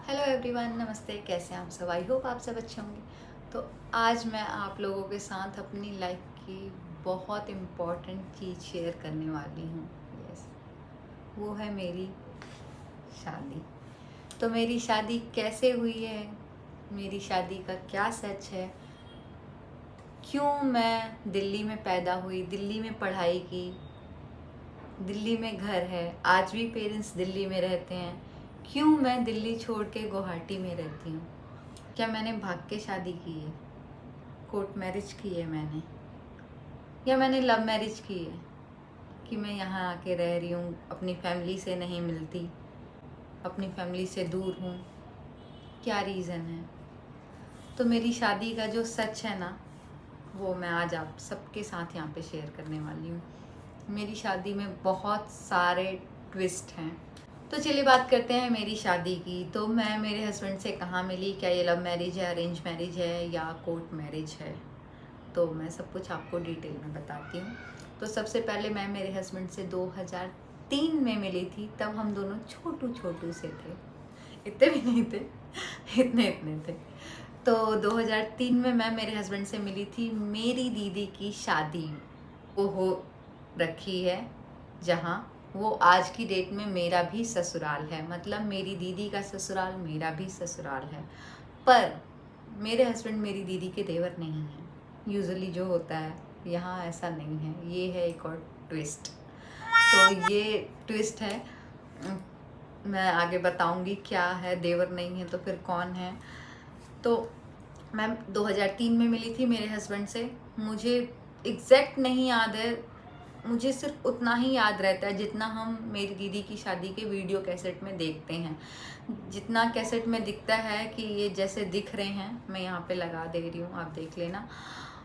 Hello everyone, नमस्ते। कैसे हैं आप सब? आई होप आप सब अच्छे होंगे। तो आज मैं आप लोगों के साथ अपनी लाइफ की बहुत इम्पोर्टेंट चीज़ शेयर करने वाली हूँ। यस, वो है मेरी शादी। तो मेरी शादी कैसे हुई है, मेरी शादी का क्या सच है, क्यों मैं दिल्ली में पैदा हुई, दिल्ली में पढ़ाई की, दिल्ली में घर है, आज भी पेरेंट्स दिल्ली में रहते हैं, क्यों मैं दिल्ली छोड़ के गुवाहाटी में रहती हूँ, क्या मैंने भाग के शादी की है, कोर्ट मैरिज की है मैंने, या मैंने लव मैरिज की है कि मैं यहाँ आके रह रही हूँ, अपनी फैमिली से नहीं मिलती, अपनी फैमिली से दूर हूँ, क्या रीज़न है। तो मेरी शादी का जो सच है ना, वो मैं आज आप सबके साथ यहाँ पे शेयर करने वाली हूँ। मेरी शादी में बहुत सारे ट्विस्ट हैं। तो चलिए बात करते हैं मेरी शादी की। तो मैं मेरे हस्बैंड से कहाँ मिली, क्या ये लव मैरिज है, अरेंज मैरिज है या कोर्ट मैरिज है, तो मैं सब कुछ आपको डिटेल में बताती हूँ। तो सबसे पहले मैं मेरे हस्बैंड से 2003 में मिली थी। तब हम दोनों छोटू से थे, इतने भी नहीं थे, इतने थे। तो 2003 में मैं मेरे हस्बैंड से मिली थी। मेरी दीदी की शादी वो हो रखी है, जहाँ वो आज की डेट में मेरा भी ससुराल है। मतलब मेरी दीदी का ससुराल मेरा भी ससुराल है। पर मेरे हस्बैंड मेरी दीदी के देवर नहीं हैं। यूजुअली जो होता है यहाँ ऐसा नहीं है। ये है एक और ट्विस्ट। तो ये ट्विस्ट है, मैं आगे बताऊंगी क्या है। देवर नहीं है तो फिर कौन है। तो मैं 2003 में मिली थी मेरे हस्बैंड से। मुझे एग्जैक्ट नहीं याद है, मुझे सिर्फ उतना ही याद रहता है जितना हम मेरी दीदी की शादी के वीडियो कैसेट में देखते हैं। जितना कैसेट में दिखता है कि ये जैसे दिख रहे हैं, मैं यहाँ पे लगा दे रही हूँ, आप देख लेना,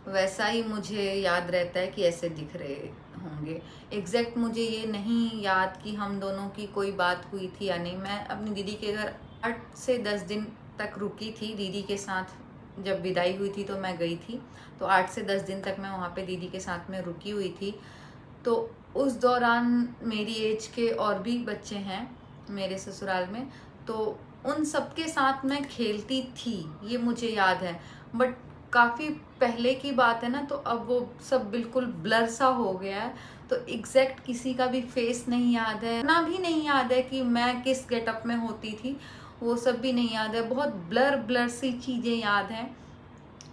वैसा ही मुझे याद रहता है कि ऐसे दिख रहे होंगे। एग्जैक्ट मुझे ये नहीं याद कि हम दोनों की कोई बात हुई थी या नहीं। मैं अपनी दीदी के घर 8 से 10 दिन तक रुकी थी दीदी के साथ। जब विदाई हुई थी तो मैं गई थी, तो 8 से 10 दिन तक मैं वहाँ पे दीदी के साथ में रुकी हुई थी। तो उस दौरान मेरी एज के और भी बच्चे हैं मेरे ससुराल में, तो उन सबके साथ मैं खेलती थी, ये मुझे याद है। बट काफ़ी पहले की बात है ना, तो अब वो सब बिल्कुल ब्लर सा हो गया है। तो एग्जैक्ट किसी का भी फेस नहीं याद है, ना भी नहीं याद है कि मैं किस गेटअप में होती थी, वो सब भी नहीं याद है। बहुत ब्लर ब्लर सी चीज़ें याद हैं।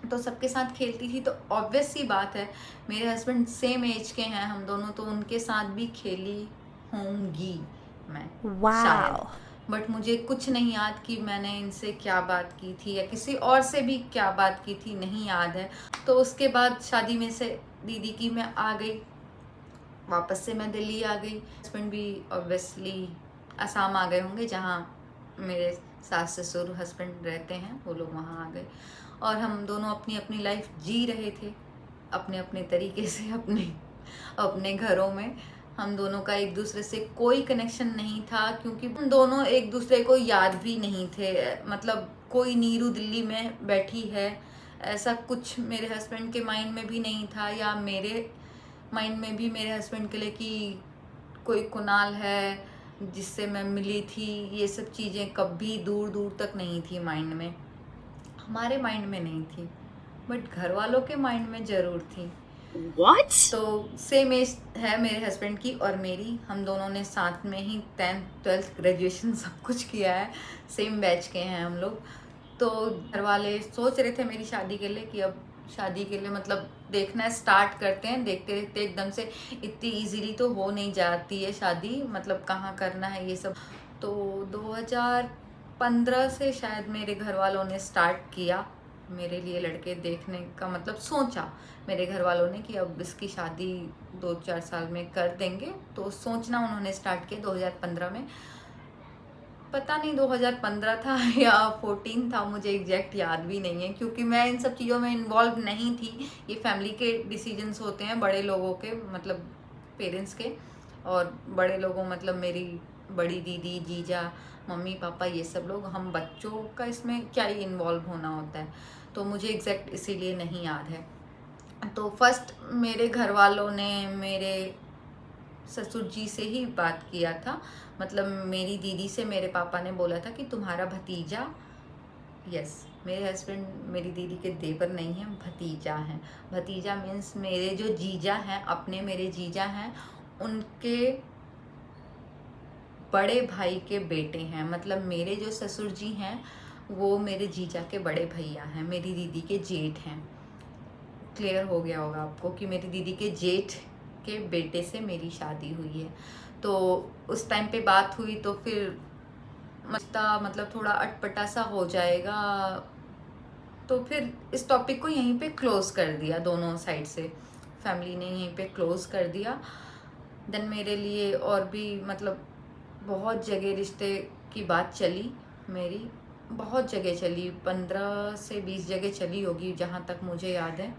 तो सबके साथ खेलती थी, तो ऑब्वियस सी बात है मेरे हस्बैंड सेम एज के हैं हम दोनों, तो उनके साथ भी खेली होंगी मैं, शायद। Wow. बट मुझे कुछ नहीं याद कि मैंने इनसे क्या बात की थी या किसी और से भी क्या बात की थी, नहीं याद है। तो उसके बाद शादी में से दीदी की मैं आ गई, वापस से मैं दिल्ली आ गई। हस्बैंड भी ऑब्वियसली असम आ गए होंगे, जहाँ मेरे सास ससुर हस्बैंड रहते हैं, वो लोग वहाँ आ गए। और हम दोनों अपनी अपनी लाइफ जी रहे थे, अपने अपने तरीके से, अपने अपने घरों में। हम दोनों का एक दूसरे से कोई कनेक्शन नहीं था, क्योंकि हम दोनों एक दूसरे को याद भी नहीं थे। मतलब कोई नीरू दिल्ली में बैठी है, ऐसा कुछ मेरे हस्बैंड के माइंड में भी नहीं था, या मेरे माइंड में भी मेरे हस्बैंड के लिए कि कोई कुणाल है जिससे मैं मिली थी। ये सब चीज़ें कभी दूर दूर तक नहीं थी माइंड में, हमारे माइंड में नहीं थी, बट घर वालों के माइंड में ज़रूर थी। What? तो सेम एज है मेरे हस्बैंड की और मेरी। हम दोनों ने साथ में ही 10th 12th ग्रेजुएशन सब कुछ किया है, सेम बैच के हैं हम लोग। तो घर वाले सोच रहे थे मेरी शादी के लिए कि अब शादी के लिए मतलब देखना स्टार्ट करते हैं। देखते देखते एकदम से इतनी इजीली तो हो नहीं जाती है शादी, मतलब कहाँ करना है ये सब। तो 2015 से शायद मेरे घर वालों ने स्टार्ट किया मेरे लिए लड़के देखने का, मतलब सोचा मेरे घर वालों ने कि अब इसकी शादी 2-4 साल में कर देंगे। तो सोचना उन्होंने स्टार्ट किया 2015 में। पता नहीं 2015 था या 14 था, मुझे एग्जैक्ट याद भी नहीं है, क्योंकि मैं इन सब चीज़ों में इन्वॉल्व नहीं थी। ये फैमिली के डिसीजंस होते हैं, बड़े लोगों के, मतलब पेरेंट्स के। और बड़े लोगों मतलब मेरी बड़ी दीदी, जीजा, मम्मी पापा, ये सब लोग। हम बच्चों का इसमें क्या ही इन्वॉल्व होना होता है। तो मुझे एग्जैक्ट इसीलिए नहीं याद है। तो फर्स्ट मेरे घर वालों ने मेरे ससुर जी से ही बात किया था। मतलब मेरी दीदी से मेरे पापा ने बोला था कि तुम्हारा भतीजा, यस, मेरे हस्बैंड मेरी दीदी के देवर नहीं हैं, भतीजा हैं। भतीजा मीन्स मेरे जो जीजा हैं, अपने मेरे जीजा हैं, उनके बड़े भाई के बेटे हैं। मतलब मेरे जो ससुर जी हैं वो मेरे जीजा के बड़े भैया हैं, मेरी दीदी के जेठ हैं। क्लियर हो गया होगा आपको कि मेरी दीदी के जेठ के बेटे से मेरी शादी हुई है। तो उस टाइम पे बात हुई तो फिर मतलब थोड़ा अटपटा सा हो जाएगा, तो फिर इस टॉपिक को यहीं पे क्लोज कर दिया। दोनों साइड से फैमिली ने यहीं पे क्लोज कर दिया। देन मेरे लिए और भी मतलब बहुत जगह रिश्ते की बात चली, मेरी बहुत जगह चली, 15 से 20 जगह चली होगी जहाँ तक मुझे याद है।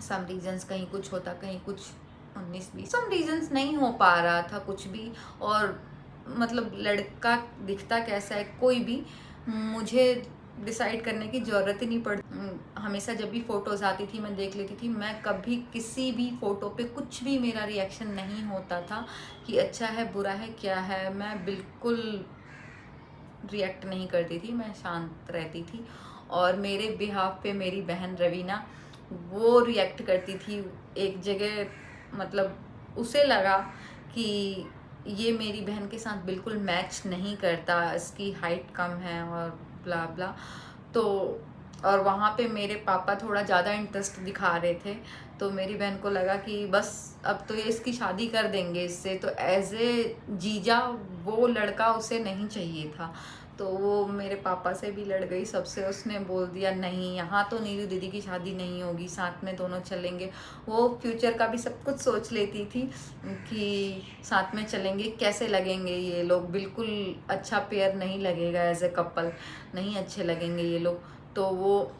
सम रीजंस कहीं कुछ होता, कहीं कुछ 19-20 सम रीजंस नहीं हो पा रहा था कुछ भी। और मतलब लड़का दिखता कैसा है कोई भी मुझे डिसाइड करने की ज़रूरत ही नहीं पड़ती। हमेशा जब भी फ़ोटोज़ आती थी मैं देख लेती थी। मैं कभी किसी भी फ़ोटो पे कुछ भी मेरा रिएक्शन नहीं होता था कि अच्छा है बुरा है क्या है, मैं बिल्कुल रिएक्ट नहीं करती थी, मैं शांत रहती थी। और मेरे बिहाफ पे मेरी बहन रवीना वो रिएक्ट करती थी। एक जगह मतलब उसे लगा कि ये मेरी बहन के साथ बिल्कुल मैच नहीं करता, इसकी हाइट कम है और ब्ला ब्ला। तो और वहाँ पे मेरे पापा थोड़ा ज़्यादा इंटरेस्ट दिखा रहे थे, तो मेरी बहन को लगा कि बस अब तो ये इसकी शादी कर देंगे इससे। तो एज ए जीजा वो लड़का उसे नहीं चाहिए था, तो वो मेरे पापा से भी लड़ गई सबसे। उसने बोल दिया नहीं, यहाँ तो नीरू दीदी की शादी नहीं होगी, साथ में दोनों चलेंगे। वो फ्यूचर का भी सब कुछ सोच लेती थी कि साथ में चलेंगे, कैसे लगेंगे ये लोग, बिल्कुल अच्छा पेयर नहीं लगेगा, एज ए कपल नहीं अच्छे लगेंगे ये लोग। तो वो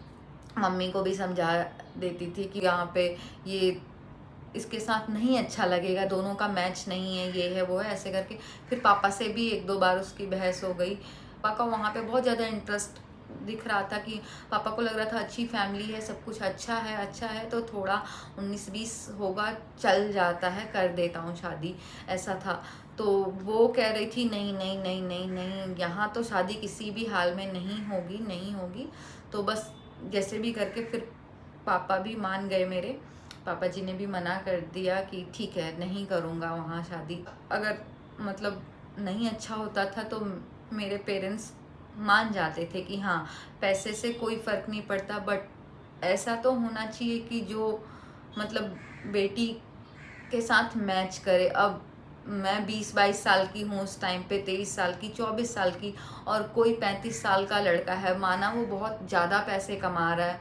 मम्मी को भी समझा देती थी कि यहाँ पे ये इसके साथ नहीं अच्छा लगेगा, दोनों का मैच नहीं है, ये है वो है, ऐसे करके। फिर पापा से भी 1-2 बार उसकी बहस हो गई। पापा का वहाँ पे बहुत ज़्यादा इंटरेस्ट दिख रहा था कि पापा को लग रहा था अच्छी फैमिली है, सब कुछ अच्छा है, तो थोड़ा 19-20 होगा, चल जाता है, कर देता हूँ शादी, ऐसा था। तो वो कह रही थी नहीं नहीं नहीं नहीं नहीं, यहाँ तो शादी किसी भी हाल में नहीं होगी। तो बस जैसे भी करके फिर पापा भी मान गए मेरे। पापा जी ने भी मना कर दिया कि ठीक है नहीं करूँगा वहाँ शादी। अगर मतलब नहीं अच्छा होता था तो मेरे पेरेंट्स मान जाते थे कि हाँ पैसे से कोई फ़र्क नहीं पड़ता, बट ऐसा तो होना चाहिए कि जो मतलब बेटी के साथ मैच करे। अब मैं 20-22 साल की हूँ उस टाइम पे, 23 साल की, 24 साल की, और कोई 35 साल का लड़का है, माना वो बहुत ज़्यादा पैसे कमा रहा है,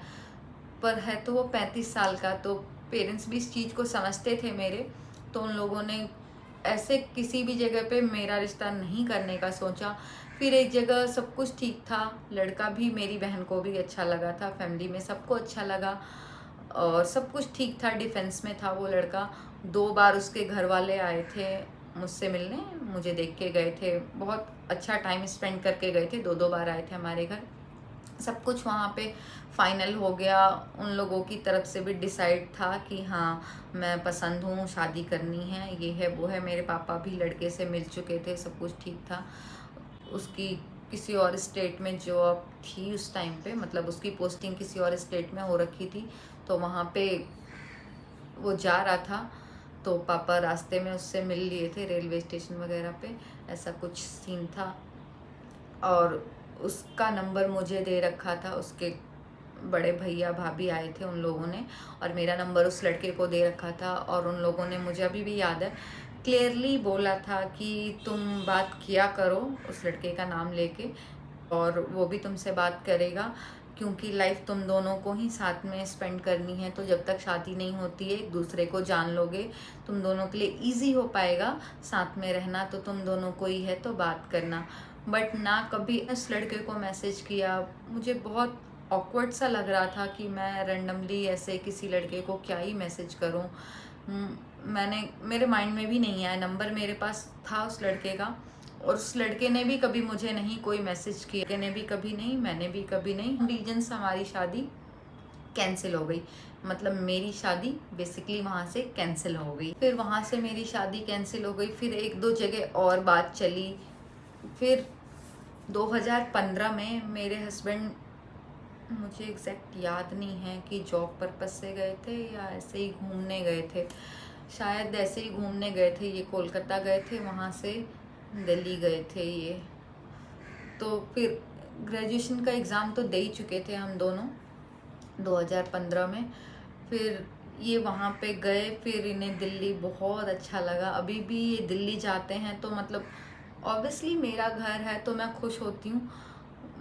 पर है तो वो 35 साल का। तो पेरेंट्स भी इस चीज़ को समझते थे मेरे, तो उन लोगों ने ऐसे किसी भी जगह पे मेरा रिश्ता नहीं करने का सोचा। फिर एक जगह सब कुछ ठीक था, लड़का भी मेरी बहन को भी अच्छा लगा था, फैमिली में सबको अच्छा लगा और सब कुछ ठीक था। डिफेंस में था वो लड़का। 2 बार उसके घर वाले आए थे मुझसे मिलने, मुझे देख के गए थे, बहुत अच्छा टाइम स्पेंड करके गए थे, 2-2 बार आए थे हमारे घर। सब कुछ वहाँ पे फाइनल हो गया। उन लोगों की तरफ से भी डिसाइड था कि हाँ मैं पसंद हूँ, शादी करनी है, ये है वो है। मेरे पापा भी लड़के से मिल चुके थे, सब कुछ ठीक था। उसकी किसी और स्टेट में जॉब थी उस टाइम पे, मतलब उसकी पोस्टिंग किसी और स्टेट में हो रखी थी, तो वहाँ पे वो जा रहा था। तो पापा रास्ते में उससे मिल लिए थे रेलवे स्टेशन वगैरह पे, ऐसा कुछ सीन था। और उसका नंबर मुझे दे रखा था, उसके बड़े भैया भाभी आए थे उन लोगों ने, और मेरा नंबर उस लड़के को दे रखा था। और उन लोगों ने, मुझे अभी भी याद है, क्लियरली बोला था कि तुम बात किया करो उस लड़के का नाम लेके, और वो भी तुमसे बात करेगा, क्योंकि लाइफ तुम दोनों को ही साथ में स्पेंड करनी है। तो जब तक शादी नहीं होती है एक दूसरे को जान लोगे, तुम दोनों के लिए ईजी हो पाएगा साथ में रहना, तो तुम दोनों को ही है तो बात करना। बट ना कभी उस लड़के को मैसेज किया। मुझे बहुत ऑकवर्ड सा लग रहा था कि मैं रैंडमली ऐसे किसी लड़के को क्या ही मैसेज करूं। मैंने, मेरे माइंड में भी नहीं आया, नंबर मेरे पास था उस लड़के का, और उस लड़के ने भी कभी मुझे नहीं कोई मैसेज किया, लड़के ने भी कभी नहीं, मैंने भी कभी नहीं। रीजन हमारी शादी कैंसिल हो गई। मतलब मेरी शादी बेसिकली वहाँ से कैंसिल हो गई। फिर वहाँ से मेरी शादी कैंसिल हो गई। फिर एक दो जगह और बात चली। फिर 2015 में मेरे हस्बैंड, मुझे एग्जैक्ट याद नहीं है कि जॉब पर्पज से गए थे या ऐसे ही घूमने गए थे, शायद ऐसे ही घूमने गए थे। ये कोलकाता गए थे, वहाँ से दिल्ली गए थे ये। तो फिर ग्रेजुएशन का एग्ज़ाम तो दे ही चुके थे हम दोनों 2015 में। फिर ये वहाँ पे गए। फिर इन्हें दिल्ली बहुत अच्छा लगा। अभी भी ये दिल्ली जाते हैं तो मतलब ऑब्वियसली मेरा घर है तो मैं खुश होती हूँ,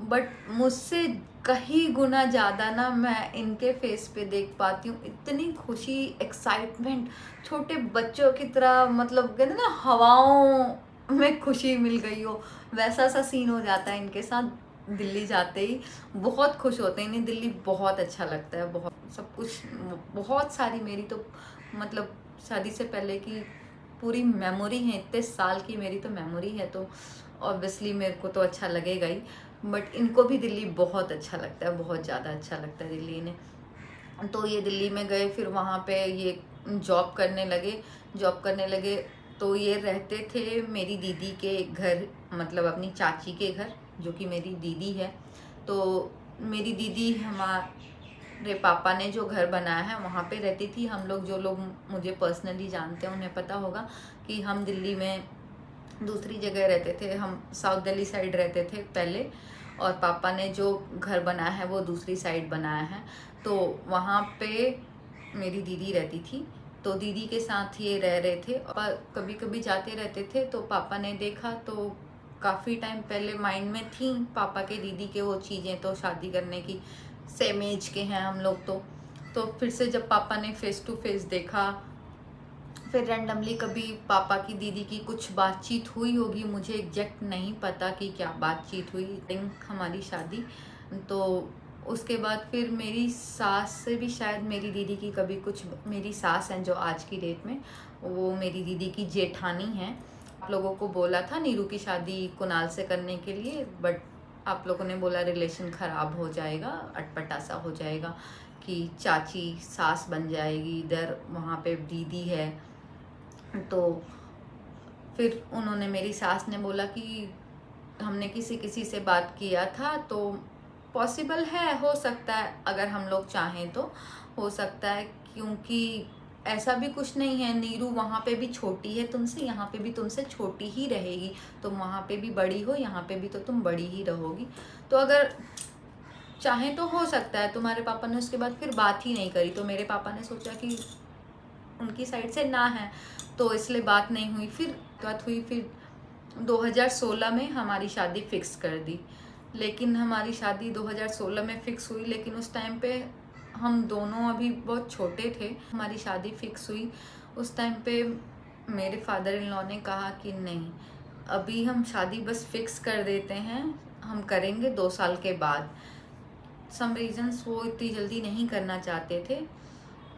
बट मुझसे कहीं गुना ज़्यादा ना मैं इनके फेस पे देख पाती हूँ इतनी खुशी, एक्साइटमेंट, छोटे बच्चों की तरह। मतलब कहते ना हवाओं में खुशी मिल गई हो, वैसा सा सीन हो जाता है इनके साथ। दिल्ली जाते ही बहुत खुश होते हैं। इन्हें दिल्ली बहुत अच्छा लगता है, बहुत सब कुछ। बहुत सारी मेरी तो मतलब शादी से पहले की पूरी मेमोरी है, इतने साल की मेरी तो मेमोरी है, तो ऑब्वियसली मेरे को तो अच्छा लगेगा ही। बट इनको भी दिल्ली बहुत अच्छा लगता है, बहुत ज़्यादा अच्छा लगता है दिल्ली इन्हें। तो ये दिल्ली में गए। फिर वहाँ पे ये जॉब करने लगे। तो ये रहते थे मेरी दीदी के घर, मतलब अपनी चाची के घर, जो कि मेरी दीदी है। तो मेरी दीदी हमारे पापा ने जो घर बनाया है वहाँ पे रहती थी। हम लोग, जो लोग मुझे पर्सनली जानते हैं उन्हें पता होगा कि हम दिल्ली में दूसरी जगह रहते थे। हम साउथ दिल्ली साइड रहते थे पहले, और पापा ने जो घर बनाया है वो दूसरी साइड बनाया है। तो वहाँ पे मेरी दीदी रहती थी, तो दीदी के साथ ये रह रहे थे। और कभी कभी जाते रहते थे। तो पापा ने देखा, तो काफ़ी टाइम पहले माइंड में थी पापा के दीदी के वो चीज़ें, तो शादी करने की, सेम एज के हैं हम लोग। तो फिर से जब पापा ने फेस टू फेस देखा, फिर रैंडमली कभी पापा की दीदी की कुछ बातचीत हुई होगी, मुझे एग्जैक्ट नहीं पता कि क्या बातचीत हुई, लिंक हमारी शादी। तो उसके बाद फिर मेरी सास से भी शायद मेरी दीदी की कभी कुछ, मेरी सास हैं जो आज की डेट में, वो मेरी दीदी की जेठानी हैं। आप लोगों को बोला था नीरू की शादी कुणाल से करने के लिए, बट आप लोगों ने बोला रिलेशन ख़राब हो जाएगा, अटपटा सा हो जाएगा, कि चाची सास बन जाएगी इधर, वहाँ पे दीदी है। तो फिर उन्होंने, मेरी सास ने बोला कि हमने किसी से बात किया था, तो पॉसिबल है, हो सकता है, अगर हम लोग चाहें तो हो सकता है, क्योंकि ऐसा भी कुछ नहीं है। नीरू वहाँ पे भी छोटी है तुमसे, यहाँ पे भी तुमसे छोटी ही रहेगी। तुम वहाँ पे भी बड़ी हो, यहाँ पे भी तो तुम बड़ी ही रहोगी। तो अगर चाहें तो हो सकता है। तुम्हारे पापा ने उसके बाद फिर बात ही नहीं करी। तो मेरे पापा ने सोचा कि उनकी साइड से ना है, तो इसलिए बात नहीं हुई। फिर बात हुई, फिर 2016 में हमारी शादी फिक्स कर दी। लेकिन हमारी शादी 2016 में फिक्स हुई, लेकिन उस टाइम पे हम दोनों अभी बहुत छोटे थे। हमारी शादी फिक्स हुई उस टाइम पे मेरे फादर इन लॉ ने कहा कि नहीं, अभी हम शादी बस फिक्स कर देते हैं, हम करेंगे 2 साल के बाद। सम रीजंस वो इतनी जल्दी नहीं करना चाहते थे,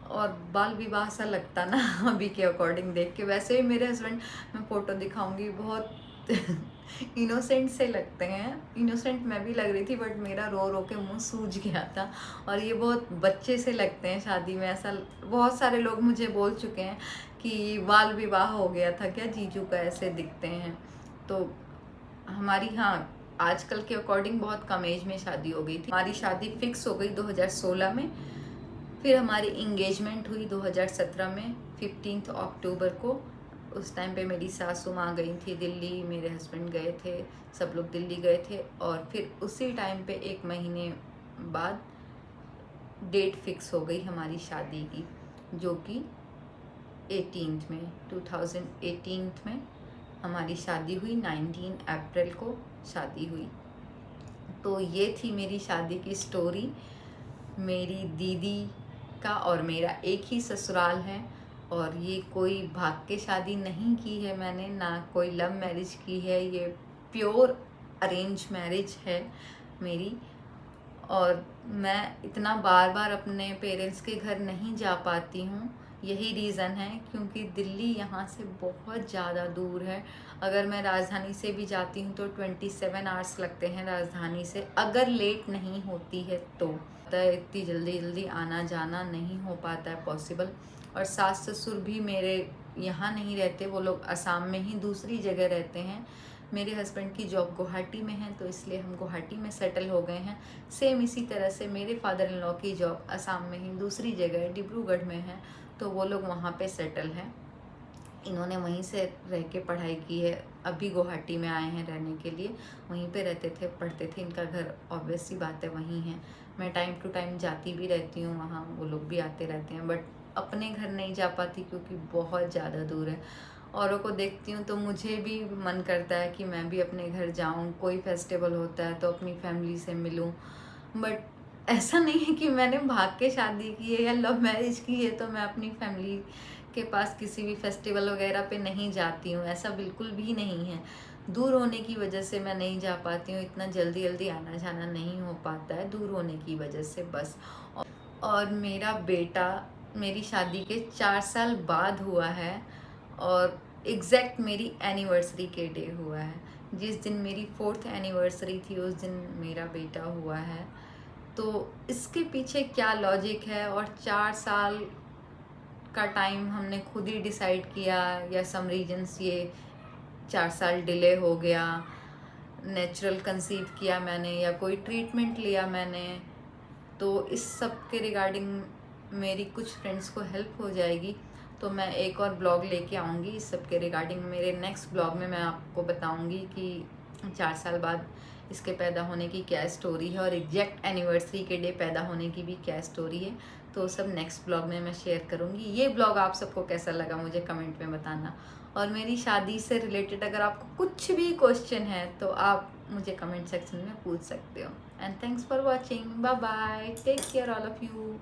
और बाल विवाह सा लगता ना अभी के अकॉर्डिंग देख के। वैसे भी मेरे हस्बैंड, मैं फ़ोटो दिखाऊंगी, बहुत इनोसेंट से लगते हैं। इनोसेंट मैं भी लग रही थी, बट मेरा रो रो के मुंह सूज गया था। और ये बहुत बच्चे से लगते हैं शादी में, ऐसा बहुत सारे लोग मुझे बोल चुके हैं कि बाल विवाह हो गया था क्या, जीजू का ऐसे दिखते हैं। तो हमारी, हाँ, आजकल के अकॉर्डिंग बहुत कम एज में शादी हो गई थी। हमारी शादी फिक्स हो गई 2016 में। फिर हमारी इंगेजमेंट हुई 2017 में 15 अक्टूबर को। उस टाइम पे मेरी सासू माँ गई थी दिल्ली, मेरे हस्बैंड गए थे, सब लोग दिल्ली गए थे। और फिर उसी टाइम पे 1 महीने बाद डेट फिक्स हो गई हमारी शादी की, जो कि 18 में 2018 में हमारी शादी हुई। 19 अप्रैल को शादी हुई। तो ये थी मेरी शादी की स्टोरी। मेरी दीदी का और मेरा एक ही ससुराल है, और ये कोई भाग के शादी नहीं की है मैंने, ना कोई लव मैरिज की है, ये प्योर अरेंज मैरिज है मेरी। और मैं इतना बार बार अपने पेरेंट्स के घर नहीं जा पाती हूँ, यही रीज़न है, क्योंकि दिल्ली यहाँ से बहुत ज़्यादा दूर है। अगर मैं राजधानी से भी जाती हूँ तो 27 आवर्स लगते हैं राजधानी से, अगर लेट नहीं होती है तो। इतनी जल्दी जल्दी आना जाना नहीं हो पाता है पॉसिबल। और सास ससुर भी मेरे यहाँ नहीं रहते, वो लोग असम में ही दूसरी जगह रहते हैं। मेरे हस्बैंड की जॉब गुवाहाटी में है, तो इसलिए हम गुवाहाटी में सेटल हो गए हैं। सेम इसी तरह से मेरे फादर इन लॉ की जॉब असम में ही दूसरी जगह डिब्रूगढ़ में है, तो वो लोग वहाँ पे सेटल हैं। इन्होंने वहीं से रह के पढ़ाई की है, अभी गुवाहाटी में आए हैं रहने के लिए। वहीं पे रहते थे, पढ़ते थे, इनका घर ऑब्वियस सी बात है वहीं है। मैं टाइम टू टाइम जाती भी रहती हूँ वहाँ, वो लोग भी आते रहते हैं, बट अपने घर नहीं जा पाती क्योंकि बहुत ज़्यादा दूर है। औरों को देखती हूँ तो मुझे भी मन करता है कि मैं भी अपने घर जाऊँ, कोई फेस्टिवल होता है तो अपनी फैमिली से मिलूँ। बट ऐसा नहीं है कि मैंने भाग के शादी की है या लव मैरिज की है तो मैं अपनी फैमिली के पास किसी भी फेस्टिवल वगैरह पे नहीं जाती हूँ, ऐसा बिल्कुल भी नहीं है। दूर होने की वजह से मैं नहीं जा पाती हूँ, इतना जल्दी जल्दी आना जाना नहीं हो पाता है दूर होने की वजह से बस। और मेरा बेटा मेरी शादी के 4 साल बाद हुआ है, और एग्जैक्ट मेरी एनिवर्सरी के डे हुआ है। जिस दिन मेरी 4th एनिवर्सरी थी उस दिन मेरा बेटा हुआ है। तो इसके पीछे क्या लॉजिक है, और 4 साल का टाइम हमने खुद ही डिसाइड किया या सम रीजन्स ये 4 साल डिले हो गया, नेचुरल कंसीव किया मैंने या कोई ट्रीटमेंट लिया मैंने, तो इस सब के रिगार्डिंग मेरी कुछ फ्रेंड्स को हेल्प हो जाएगी। तो मैं एक और ब्लॉग लेके आऊँगी इस सब के रिगार्डिंग। मेरे नेक्स्ट ब्लॉग में मैं आपको बताऊँगी कि 4 साल बाद इसके पैदा होने की क्या स्टोरी है, और एग्जैक्ट एनिवर्सरी के डे पैदा होने की भी क्या स्टोरी है। तो सब नेक्स्ट ब्लॉग में मैं शेयर करूँगी। ये ब्लॉग आप सबको कैसा लगा मुझे कमेंट में बताना। और मेरी शादी से रिलेटेड अगर आपको कुछ भी क्वेश्चन है तो आप मुझे कमेंट सेक्शन में पूछ सकते हो। And thanks for watching, bye bye, take care all of you.